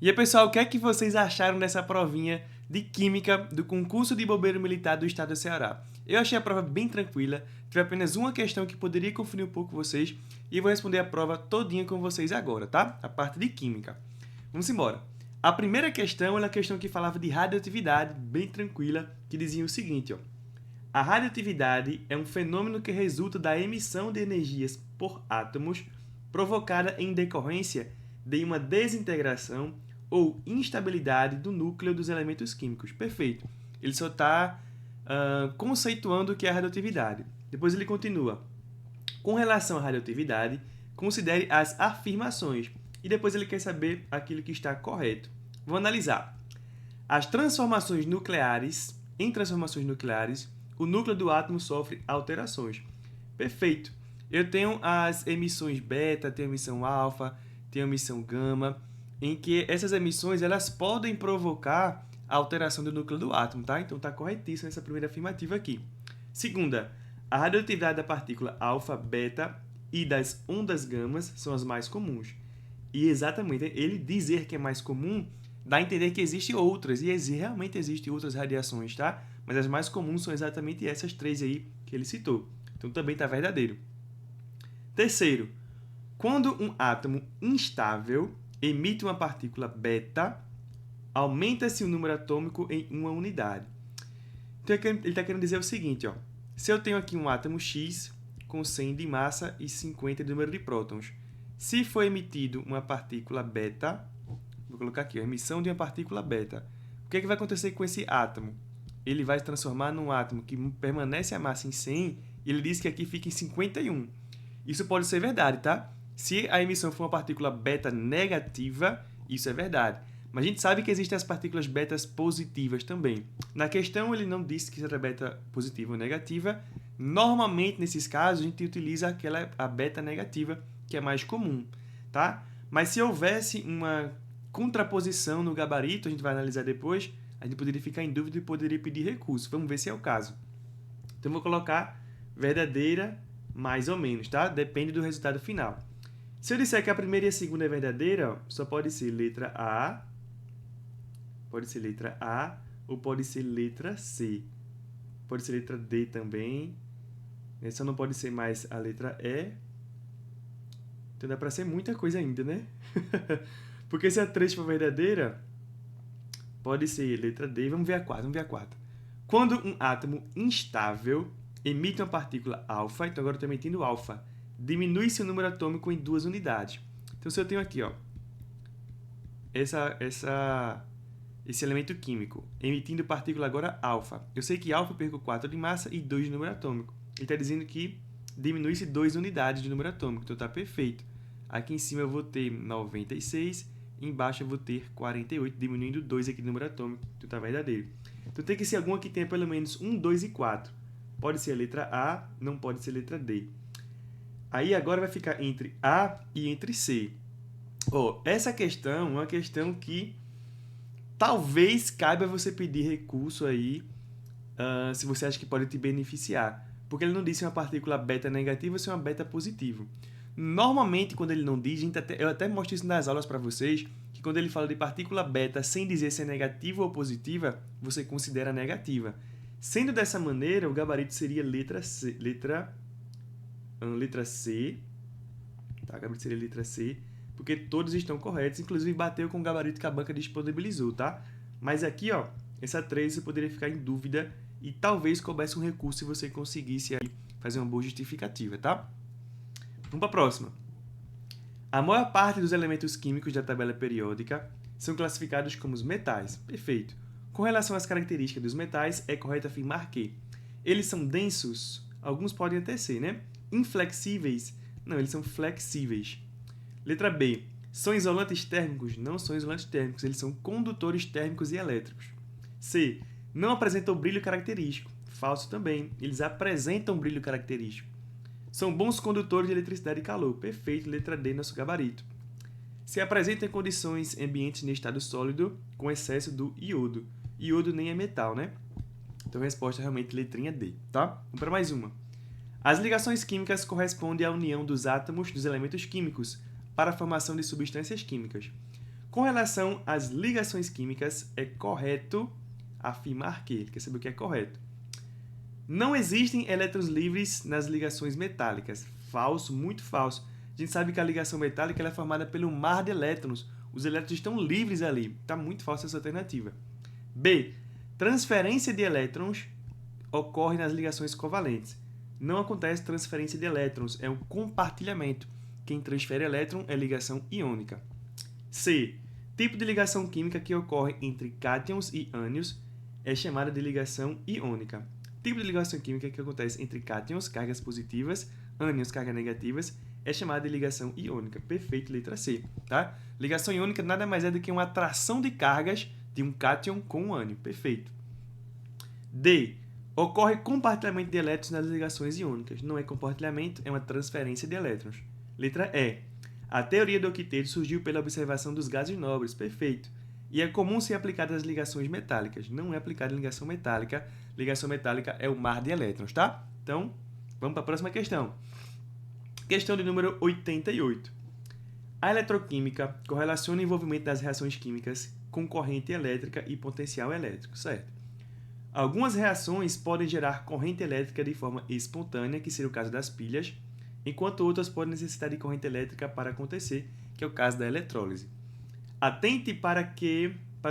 E aí, pessoal, o que é que vocês acharam dessa provinha de Química do concurso de bombeiro militar do estado do Ceará? Eu achei a prova bem tranquila, tive apenas uma questão que poderia confundir um pouco vocês e vou responder a prova todinha com vocês agora, tá? A parte de Química. Vamos embora. A primeira questão é uma questão que falava de radioatividade, bem tranquila, que dizia o seguinte, ó. A radioatividade é um fenômeno que resulta da emissão de energias por átomos provocada em decorrência de uma desintegração ou instabilidade do núcleo dos elementos químicos. Perfeito. Ele só está conceituando o que é a radioatividade. Depois ele continua. Com relação à radioatividade, considere as afirmações. E depois ele quer saber aquilo que está correto. Vou analisar. Em transformações nucleares, o núcleo do átomo sofre alterações. Perfeito. Eu tenho as emissões beta, tenho a emissão alfa, tenho a emissão gama, em que essas emissões elas podem provocar a alteração do núcleo do átomo, tá? Então está corretíssima essa primeira afirmativa aqui. Segunda, a radioatividade da partícula alfa, beta e das ondas gamas são as mais comuns. E exatamente, ele dizer que é mais comum dá a entender que existem outras, e realmente existem outras radiações, tá? Mas as mais comuns são exatamente essas três aí que ele citou. Então também está verdadeiro. Terceiro, quando um átomo instável emite uma partícula beta, aumenta-se o número atômico em uma unidade. Então ele está querendo dizer o seguinte, ó. Se eu tenho aqui um átomo X com 100 de massa e 50 de número de prótons, se for emitido uma partícula beta, vou colocar aqui, a emissão de uma partícula beta, o que é que vai acontecer com esse átomo? Ele vai se transformar num átomo que permanece a massa em 100 e ele diz que aqui fica em 51. Isso pode ser verdade, tá? Se a emissão for uma partícula beta negativa, isso é verdade. Mas a gente sabe que existem as partículas betas positivas também. Na questão, ele não disse que era beta positiva ou negativa. Normalmente, nesses casos, a gente utiliza a beta negativa, que é mais comum, tá? Mas se houvesse uma contraposição no gabarito, a gente vai analisar depois, a gente poderia ficar em dúvida e poderia pedir recurso. Vamos ver se é o caso. Então, vou colocar verdadeira, mais ou menos, tá? Depende do resultado final. Se eu disser que a primeira e a segunda é verdadeira, só pode ser letra A, ou pode ser letra C. Pode ser letra D também. Só não pode ser mais a letra E. Então dá para ser muita coisa ainda, né? Porque se a 3 for verdadeira, pode ser letra D. Vamos ver a quarta. Quando um átomo instável emite uma partícula alfa, então agora eu estou emitindo alfa, diminui seu número atômico em 2 unidades. Então, se eu tenho aqui, ó, esse elemento químico emitindo partícula agora alfa, eu sei que alfa eu perco 4 de massa e 2 de número atômico. Ele está dizendo que diminui-se 2 unidades de número atômico, então está perfeito. Aqui em cima eu vou ter 96, embaixo eu vou ter 48, diminuindo 2 aqui de número atômico, então está verdadeiro. Então tem que ser alguma que tenha pelo menos 1, 2 e 4. Pode ser a letra A, não pode ser a letra D. Aí agora vai ficar entre A e entre C. Essa questão é uma questão que talvez caiba você pedir recurso aí, se você acha que pode te beneficiar. Porque ele não disse uma partícula beta negativa ou se é uma beta positiva. Normalmente, quando ele não diz, eu até mostro isso nas aulas para vocês, que quando ele fala de partícula beta sem dizer se é negativa ou positiva, você considera negativa. Sendo dessa maneira, o gabarito seria letra C. Tá, o gabarito seria letra C, porque todos estão corretos, inclusive bateu com o gabarito que a banca disponibilizou, tá? Mas aqui, ó, essa 3 você poderia ficar em dúvida e talvez coubesse um recurso se você conseguisse aí fazer uma boa justificativa, tá? Vamos para a próxima. A maior parte dos elementos químicos da tabela periódica são classificados como os metais. Perfeito. Com relação às características dos metais, é correto afirmar que eles são densos, alguns podem até ser, né? Inflexíveis, não, eles são flexíveis. Letra B, são isolantes térmicos? Não são isolantes térmicos, eles são condutores térmicos e elétricos. C, não apresentam brilho característico? Falso também, eles apresentam brilho característico. São bons condutores de eletricidade e calor? Perfeito, letra D, nosso gabarito. Se apresentam em condições ambientes em estado sólido com excesso do iodo. Iodo nem é metal, né? Então, a resposta é realmente letrinha D, tá? Vamos para mais uma. As ligações químicas correspondem à união dos átomos dos elementos químicos para a formação de substâncias químicas. Com relação às ligações químicas, é correto afirmar que... Quer saber o que é correto? Não existem elétrons livres nas ligações metálicas. Falso, muito falso. A gente sabe que a ligação metálica ela é formada pelo mar de elétrons. Os elétrons estão livres ali. Está muito falsa essa alternativa. B. Transferência de elétrons ocorre nas ligações covalentes. Não acontece transferência de elétrons, é um compartilhamento. Quem transfere elétron é ligação iônica. C. Tipo de ligação química que ocorre entre cátions e ânions é chamada de ligação iônica. Tipo de ligação química que acontece entre cátions, cargas positivas, ânions, cargas negativas, é chamada de ligação iônica. Perfeito, letra C. Tá? Ligação iônica nada mais é do que uma atração de cargas de um cátion com um ânion. Perfeito. D. Ocorre compartilhamento de elétrons nas ligações iônicas. Não é compartilhamento, é uma transferência de elétrons. Letra E. A teoria do octeto surgiu pela observação dos gases nobres. Perfeito. E é comum ser aplicada às ligações metálicas. Não é aplicada em ligação metálica. Ligação metálica é o mar de elétrons, tá? Então, vamos para a próxima questão. Questão de número 88. A eletroquímica correlaciona o envolvimento das reações químicas com corrente elétrica e potencial elétrico, certo? Algumas reações podem gerar corrente elétrica de forma espontânea, que seria o caso das pilhas, enquanto outras podem necessitar de corrente elétrica para acontecer, que é o caso da eletrólise. Atente para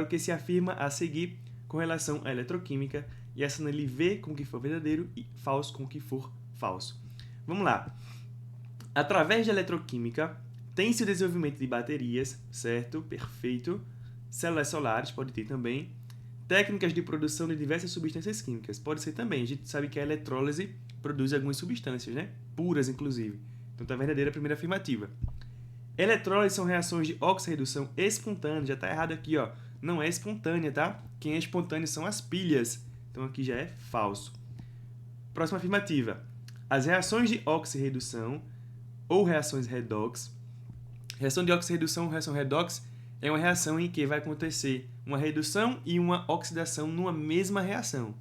o que se afirma a seguir com relação à eletroquímica e assinale V com o que for verdadeiro e falso com o que for falso. Vamos lá. Através da eletroquímica, tem-se o desenvolvimento de baterias, certo? Perfeito. Células solares, pode ter também. Técnicas de produção de diversas substâncias químicas, pode ser também. A gente sabe que a eletrólise produz algumas substâncias, né? Puras, inclusive. Então, está verdadeira a primeira afirmativa. Eletrólise são reações de oxirredução espontânea. Já está errado aqui, ó. Não é espontânea, tá? Quem é espontâneo são as pilhas. Então, aqui já é falso. Próxima afirmativa. As reações de oxirredução ou reações redox. Reação de oxirredução ou reação redox é uma reação em que vai acontecer uma redução e uma oxidação numa mesma reação.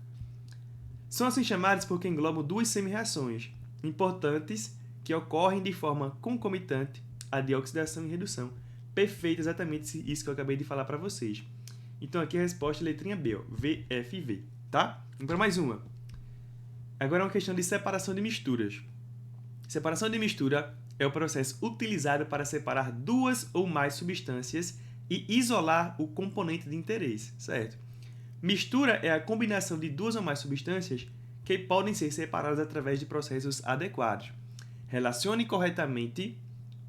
São assim chamadas porque englobam duas semi-reações importantes que ocorrem de forma concomitante a de oxidação e redução. Perfeito, exatamente isso que eu acabei de falar para vocês. Então aqui a resposta é a letrinha B, ó, VFV, tá? Vamos para mais uma. Agora é uma questão de separação de misturas. Separação de mistura é o processo utilizado para separar duas ou mais substâncias e isolar o componente de interesse, certo? Mistura é a combinação de duas ou mais substâncias que podem ser separadas através de processos adequados. Relacione corretamente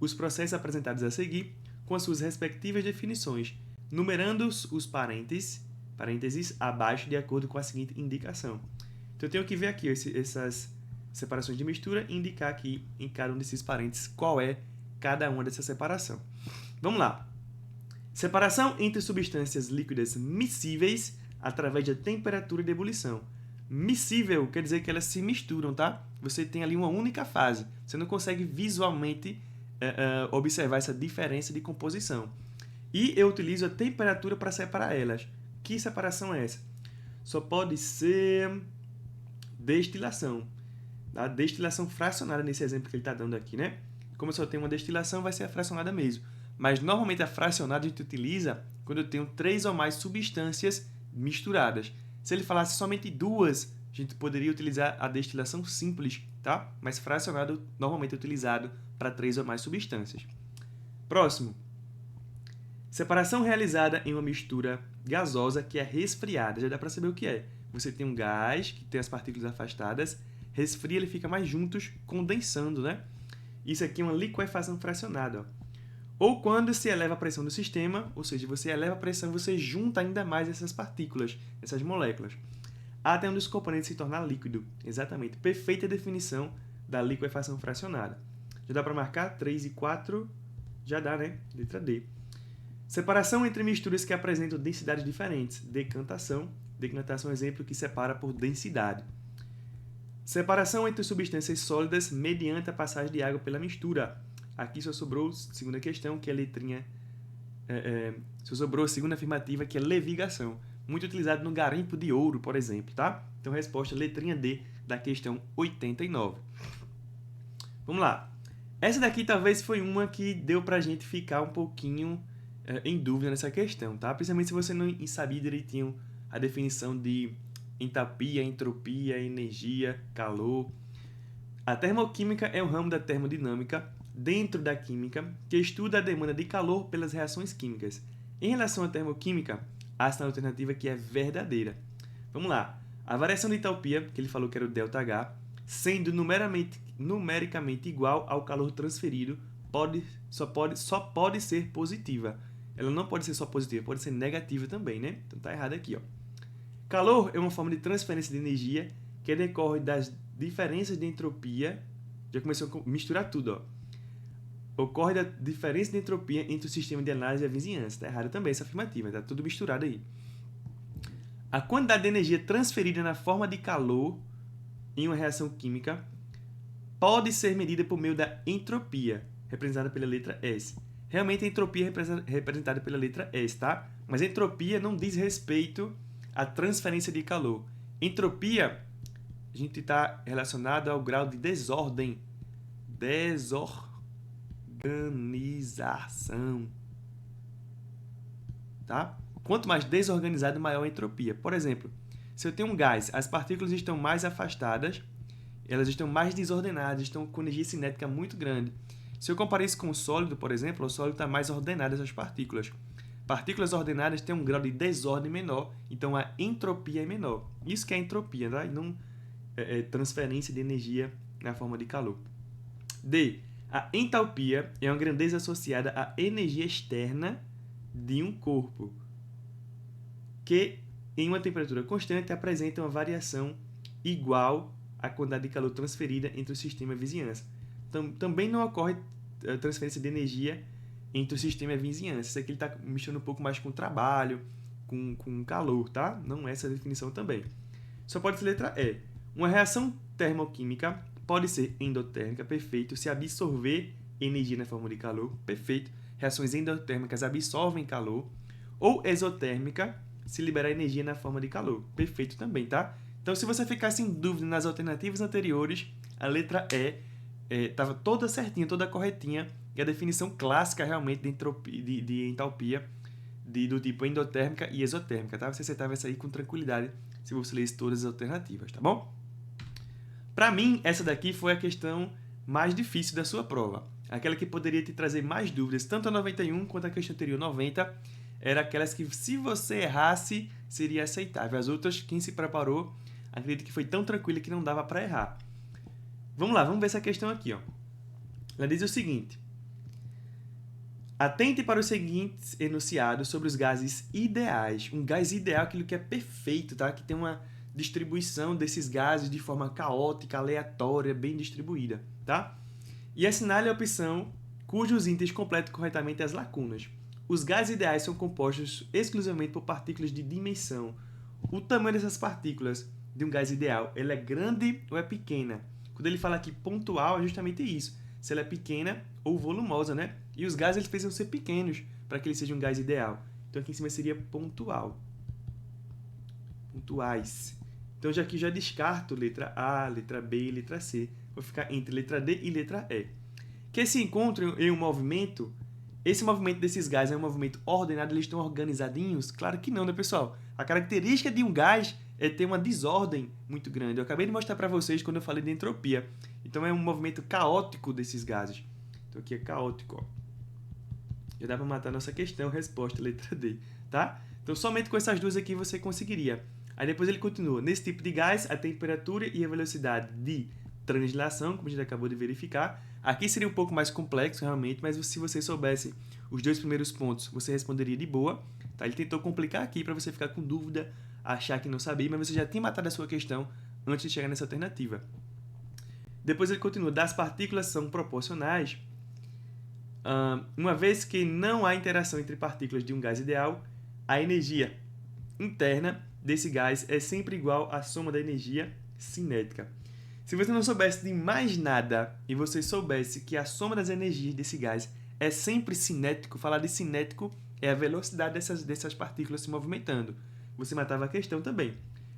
os processos apresentados a seguir com as suas respectivas definições, numerando os parênteses abaixo de acordo com a seguinte indicação. Então eu tenho que ver aqui essas separações de mistura e indicar aqui em cada um desses parênteses qual é cada uma dessa separação. Vamos lá. Separação entre substâncias líquidas miscíveis através da temperatura de ebulição. Miscível quer dizer que elas se misturam, tá? Você tem ali uma única fase. Você não consegue visualmente observar essa diferença de composição. E eu utilizo a temperatura para separar elas. Que separação é essa? Só pode ser destilação. A destilação fracionada nesse exemplo que ele está dando aqui, né? Como eu só tenho uma destilação, vai ser a fracionada mesmo. Mas normalmente a fracionada a gente utiliza quando eu tenho 3 ou mais substâncias misturadas. Se ele falasse somente 2, a gente poderia utilizar a destilação simples, tá? Mas fracionado normalmente é utilizado para 3 ou mais substâncias. Próximo. Separação realizada em uma mistura gasosa que é resfriada. Já dá para saber o que é. Você tem um gás que tem as partículas afastadas, resfria, ele fica mais juntos, condensando, né? Isso aqui é uma liquefação fracionada, ó. Ou quando se eleva a pressão do sistema, ou seja, você eleva a pressão, você junta ainda mais essas partículas, essas moléculas, até um dos componentes se tornar líquido. Exatamente. Perfeita definição da liquefação fracionada. Já dá para marcar 3 e 4? Já dá, né? Letra D. Separação entre misturas que apresentam densidades diferentes. Decantação. Decantação é um exemplo que separa por densidade. Separação entre substâncias sólidas mediante a passagem de água pela mistura. Aqui só sobrou a segunda questão, que é a letrinha... só sobrou a segunda afirmativa, que é levigação. Muito utilizado no garimpo de ouro, por exemplo, tá? Então, resposta letrinha D da questão 89. Vamos lá. Essa daqui talvez foi uma que deu pra gente ficar um pouquinho em dúvida nessa questão, tá? Principalmente se você não sabia direitinho a definição de entalpia, entropia, energia, calor. A termoquímica é um ramo da termodinâmica dentro da química que estuda a demanda de calor pelas reações químicas. Em relação à termoquímica, há essa alternativa que é verdadeira. Vamos lá. A variação de entalpia, que ele falou que era o ΔH, sendo numericamente igual ao calor transferido, só pode ser positiva. Ela não pode ser só positiva, pode ser negativa também, né? Então tá errado aqui, ó. Calor é uma forma de transferência de energia que decorre das diferenças de entropia. Já começou a misturar tudo, ó. Ocorre da diferença de entropia entre o sistema de análise e a vizinhança. Tá errado também essa afirmativa, tá tudo misturado aí. A quantidade de energia transferida na forma de calor em uma reação química pode ser medida por meio da entropia, representada pela letra S. Realmente a entropia é representada pela letra S, tá? Mas a entropia não diz respeito à transferência de calor. Entropia, a gente está relacionado ao grau de desordem. Desorganização. Tá? Quanto mais desorganizado, maior a entropia. Por exemplo, se eu tenho um gás, as partículas estão mais afastadas, elas estão mais desordenadas, estão com energia cinética muito grande. Se eu comparar isso com o sólido, por exemplo, o sólido está mais ordenado as partículas. Partículas ordenadas têm um grau de desordem menor, então a entropia é menor. Isso que é entropia, tá? E não transferência de energia na forma de calor. D. A entalpia é uma grandeza associada à energia externa de um corpo, que em uma temperatura constante apresenta uma variação igual à quantidade de calor transferida entre o sistema e a vizinhança. Também não ocorre transferência de energia entre o sistema e a vizinhança. Isso aqui ele está mexendo um pouco mais com trabalho, com calor, tá? Não é essa a definição também. Só pode ser letra E. Uma reação termoquímica pode ser endotérmica, perfeito, se absorver energia na forma de calor, perfeito. Reações endotérmicas absorvem calor. Ou exotérmica, se liberar energia na forma de calor, perfeito também, tá? Então, se você ficasse em dúvida nas alternativas anteriores, a letra E estava toda certinha, toda corretinha, e a definição clássica realmente de entalpia do tipo endotérmica e exotérmica, tá? Você acertava essa aí com tranquilidade se você lesse todas as alternativas, tá bom? Para mim, essa daqui foi a questão mais difícil da sua prova. Aquela que poderia te trazer mais dúvidas, tanto a 91 quanto a questão anterior 90, era aquelas que, se você errasse, seria aceitável. As outras, quem se preparou, acredito que foi tão tranquila que não dava para errar. Vamos lá, vamos ver essa questão aqui, ó. Ela diz o seguinte: atente para os seguintes enunciados sobre os gases ideais. Um gás ideal é aquilo que é perfeito, tá? Que tem uma distribuição desses gases de forma caótica, aleatória, bem distribuída, tá? E assinale a opção cujos itens completam corretamente as lacunas. Os gases ideais são compostos exclusivamente por partículas de dimensão. O tamanho dessas partículas de um gás ideal, ela é grande ou é pequena? Quando ele fala aqui pontual, é justamente isso. Se ela é pequena ou volumosa, né? E os gases eles precisam ser pequenos para que ele seja um gás ideal. Então aqui em cima seria pontual. Pontuais. Então aqui já descarto letra A, letra B e letra C. Vou ficar entre letra D e letra E. Que se encontram em um movimento, esse movimento desses gases é um movimento ordenado, eles estão organizadinhos? Claro que não, né, pessoal? A característica de um gás é ter uma desordem muito grande. Eu acabei de mostrar para vocês quando eu falei de entropia. Então é um movimento caótico desses gases. Então aqui é caótico, ó. Já dá para matar a nossa questão, resposta, letra D, tá? Então somente com essas duas aqui você conseguiria. Aí depois ele continua. Nesse tipo de gás, a temperatura e a velocidade de translação, como a gente acabou de verificar. Aqui seria um pouco mais complexo, realmente, mas se você soubesse os dois primeiros pontos, você responderia de boa. Tá? Ele tentou complicar aqui para você ficar com dúvida, achar que não sabia, mas você já tinha matado a sua questão antes de chegar nessa alternativa. Depois ele continua. Das partículas são proporcionais. Uma vez que não há interação entre partículas de um gás ideal, a energia interna desse gás é sempre igual à soma da energia cinética. Se você não soubesse de mais nada e você soubesse que a soma das energias desse gás é sempre cinético, falar de cinético é a velocidade dessas partículas se movimentando. Você matava a questão também.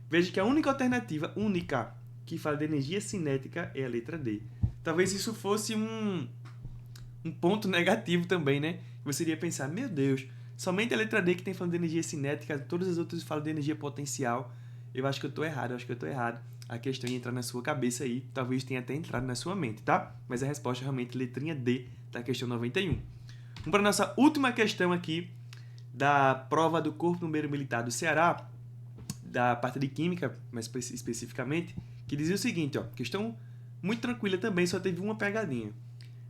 Veja que a única alternativa, única, que fala de energia cinética é a letra D. Talvez isso fosse um ponto negativo também, né? Você iria pensar, meu Deus, Somente a letra D que tem falando de energia cinética, todas as outras falam de energia potencial. Eu acho que eu tô errado, A questão ia entrar na sua cabeça aí, talvez tenha até entrado na sua mente, tá? Mas a resposta é realmente letrinha D da questão 91. Vamos para a nossa última questão aqui da prova do Corpo Bombeiro Militar do Ceará, da parte de Química, mais especificamente, que dizia o seguinte, ó, questão muito tranquila também, só teve uma pegadinha.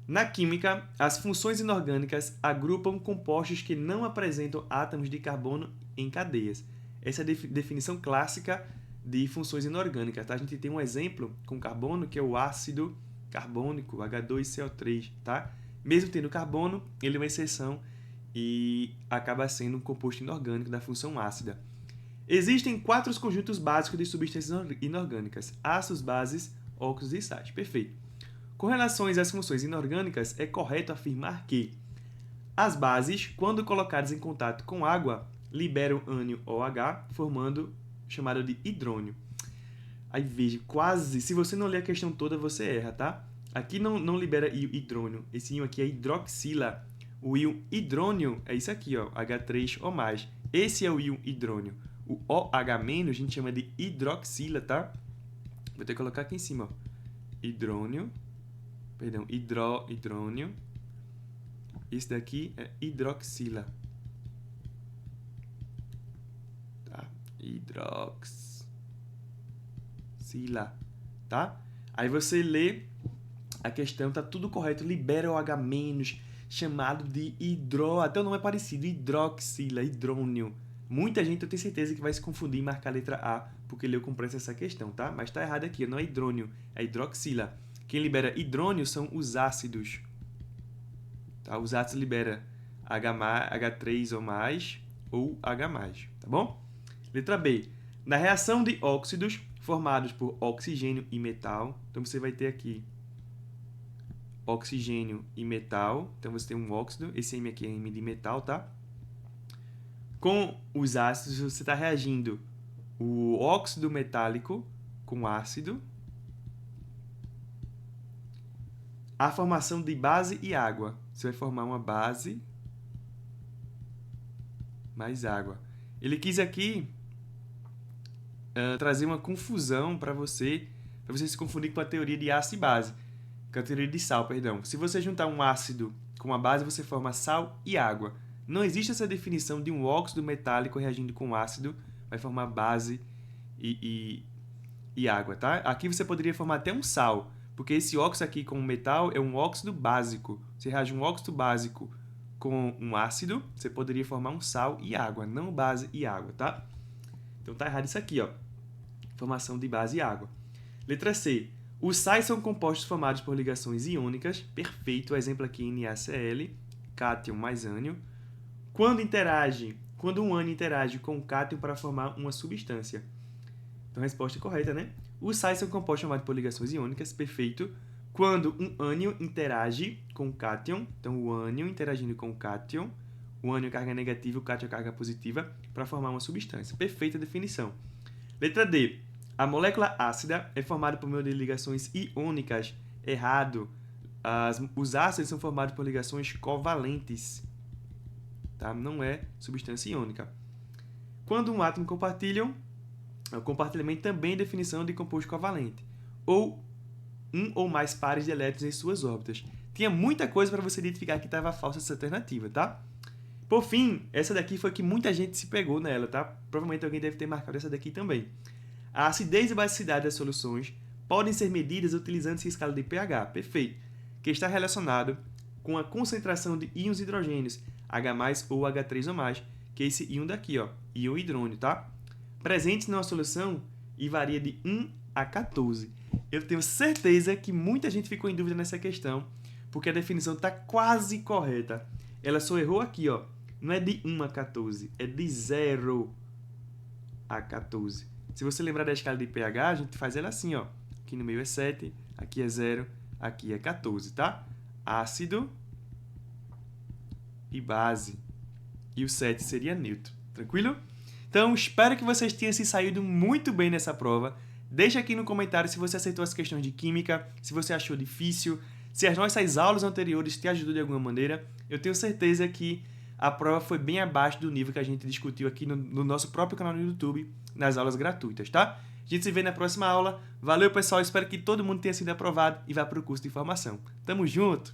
Na química, as funções inorgânicas agrupam compostos que não apresentam átomos de carbono em cadeias. Essa é a definição clássica de funções inorgânicas. Tá? A gente tem um exemplo com carbono, que é o ácido carbônico, H2CO3. Tá? Mesmo tendo carbono, ele é uma exceção e acaba sendo um composto inorgânico da função ácida. Existem 4 conjuntos básicos de substâncias inorgânicas: ácidos, bases, óxidos e sais. Perfeito. Com relação às funções inorgânicas, é correto afirmar que as bases, quando colocadas em contato com água, liberam ânion OH, formando chamado de hidrônio. Aí veja, quase, se você não ler a questão toda, você erra, tá? Aqui não libera hidrônio, esse íon aqui é hidroxila. O íon hidrônio é isso aqui, ó, H3O+. Esse é o íon hidrônio. O OH- a gente chama de hidroxila, tá? Vou ter que colocar aqui em cima, ó. Hidrônio. Esse daqui é hidroxila. Tá? Hidroxila. Tá? Aí você lê a questão, tá tudo correto. Libera o H-, chamado de até o nome é parecido, hidroxila, hidrônio. Muita gente, eu tenho certeza que vai se confundir e marcar a letra A, porque leu com pressa essa questão, tá? Mas tá errado aqui, não é hidrônio, é hidroxila. Quem libera hidrônio são os ácidos. Tá? Os ácidos liberam H3O+, ou H+, tá bom? Letra B. Na reação de óxidos formados por oxigênio e metal, então você vai ter aqui oxigênio e metal, então você tem um óxido, esse M aqui é M de metal, tá? Com os ácidos, você está reagindo o óxido metálico com ácido, a formação de base e água. Você vai formar uma base mais água. Ele quis aqui trazer uma confusão para você se confundir com a teoria de ácido e base, com a teoria de sal, perdão. Se você juntar um ácido com uma base, você forma sal e água. Não existe essa definição de um óxido metálico reagindo com ácido, vai formar base e água, tá? Aqui você poderia formar até um sal, porque esse óxido aqui com o metal é um óxido básico. Se reage um óxido básico com um ácido, você poderia formar um sal e água, não base e água, tá? Então tá errado isso aqui, ó. Formação de base e água. Letra C. Os sais são compostos formados por ligações iônicas. Perfeito, o exemplo aqui NaCl, cátion mais ânion. Quando um ânion interage com um cátion para formar uma substância. Então a resposta é correta, né? Os sais são compostos formados por ligações iônicas, perfeito. Quando um ânion interage com o cátion, então o ânion interagindo com o cátion, o ânion carga negativa, o cátion carga positiva, para formar uma substância. Perfeita definição. Letra D. A molécula ácida é formada por meio de ligações iônicas. Errado. Os ácidos são formados por ligações covalentes. Tá? Não é substância iônica. Quando um átomo compartilham, o compartilhamento também é definição de composto covalente, ou um ou mais pares de elétrons em suas órbitas. Tinha muita coisa para você identificar que estava falsa essa alternativa, tá? Por fim, essa daqui foi que muita gente se pegou nela, tá? Provavelmente alguém deve ter marcado essa daqui também. A acidez e basicidade das soluções podem ser medidas utilizando-se a escala de pH, perfeito, que está relacionado com a concentração de íons hidrogênios, H+, ou H3O+, que é esse íon daqui, ó, íon hidrônio, tá? Presentes numa solução e varia de 1 a 14. Eu tenho certeza que muita gente ficou em dúvida nessa questão, porque a definição está quase correta. Ela só errou aqui, ó. Não é de 1 a 14, é de 0 a 14. Se você lembrar da escala de pH, a gente faz ela assim, ó. Aqui no meio é 7, aqui é 0, aqui é 14, tá? Ácido e base. E o 7 seria neutro. Tranquilo? Então, espero que vocês tenham se saído muito bem nessa prova. Deixa aqui no comentário se você aceitou as questões de química, se você achou difícil, se as nossas aulas anteriores te ajudou de alguma maneira. Eu tenho certeza que a prova foi bem abaixo do nível que a gente discutiu aqui no nosso próprio canal no YouTube, nas aulas gratuitas, tá? A gente se vê na próxima aula. Valeu, pessoal. Espero que todo mundo tenha sido aprovado e vá para o curso de formação. Tamo junto!